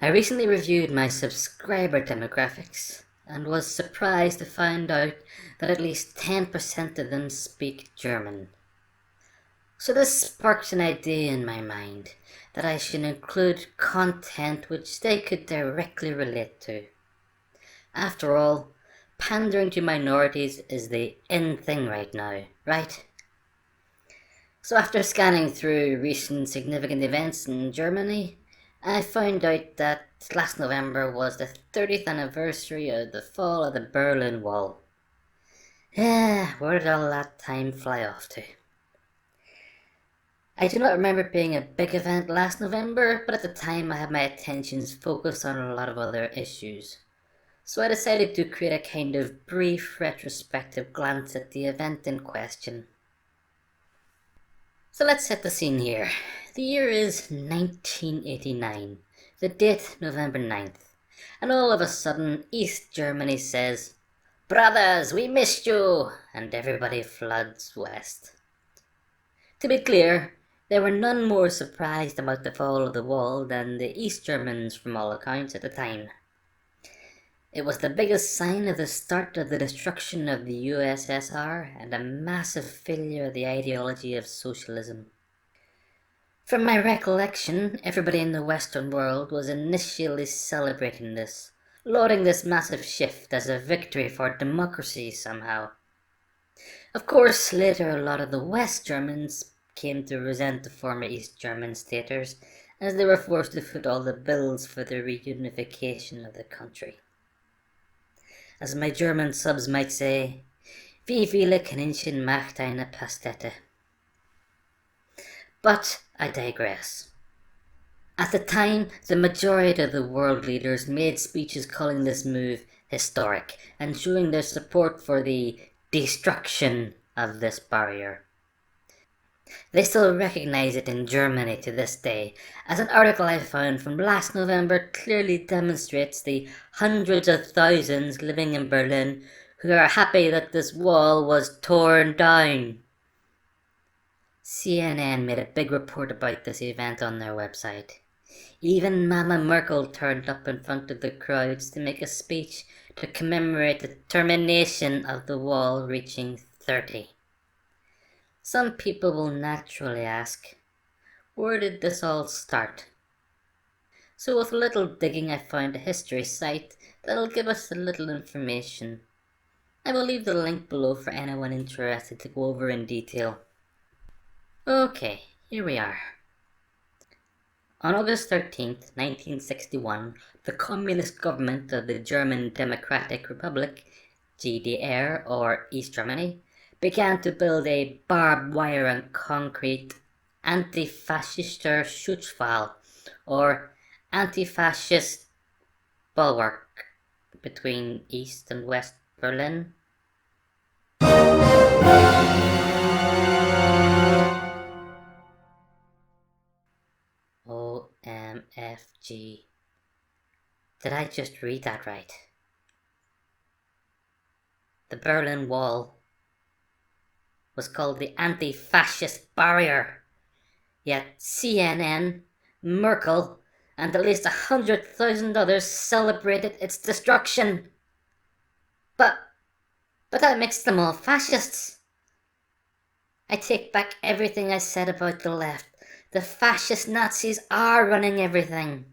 I recently reviewed my subscriber demographics and was surprised to find out that at least 10% of them speak German. So this sparked an idea in my mind that I should include content which they could directly relate to. After all, pandering to minorities is the in thing right now, right? So after scanning through recent significant events in Germany, I found out that last November was the 30th anniversary of the fall of the Berlin Wall. Where did all that time fly off to? I do not remember it being a big event last November, but at the time I had my attentions focused on a lot of other issues. So I decided to create a kind of brief retrospective glance at the event in question. So let's set the scene here. The year is 1989, the date November 9th, and all of a sudden East Germany says, "Brothers, we missed you," and everybody floods west. To be clear, there were none more surprised about the fall of the wall than the East Germans from all accounts at the time. It was the biggest sign of the start of the destruction of the USSR and a massive failure of the ideology of socialism. From my recollection, everybody in the Western world was initially celebrating this, lauding this massive shift as a victory for democracy somehow. Of course, later a lot of the West Germans came to resent the former East German staters, as they were forced to foot all the bills for the reunification of the country. As my German subs might say, wie viele Kaninchen macht eine Pastete? But I digress. At the time, the majority of the world leaders made speeches calling this move historic and showing their support for the destruction of this barrier. They still recognize it in Germany to this day, as an article I found from last November clearly demonstrates the hundreds of thousands living in Berlin who are happy that this wall was torn down. CNN made a big report about this event on their website. Even Mama Merkel turned up in front of the crowds to make a speech to commemorate the termination of the wall reaching 30. Some people will naturally ask, where did this all start? So with a little digging I found a history site that'll give us a little information. I will leave the link below for anyone interested to go over in detail. Okay, here we are. On August 13th, 1961, the Communist government of the German Democratic Republic, GDR or East Germany, began to build a barbed wire and concrete anti-fascischer Schutzwall, or anti-fascist bulwark, between East and West Berlin. OMFG. Did I just read that right? The Berlin Wall was called the anti-fascist barrier. Yet CNN, Merkel, and at least 100,000 others celebrated its destruction. But that makes them all fascists. I take back everything I said about the left. The fascist Nazis are running everything.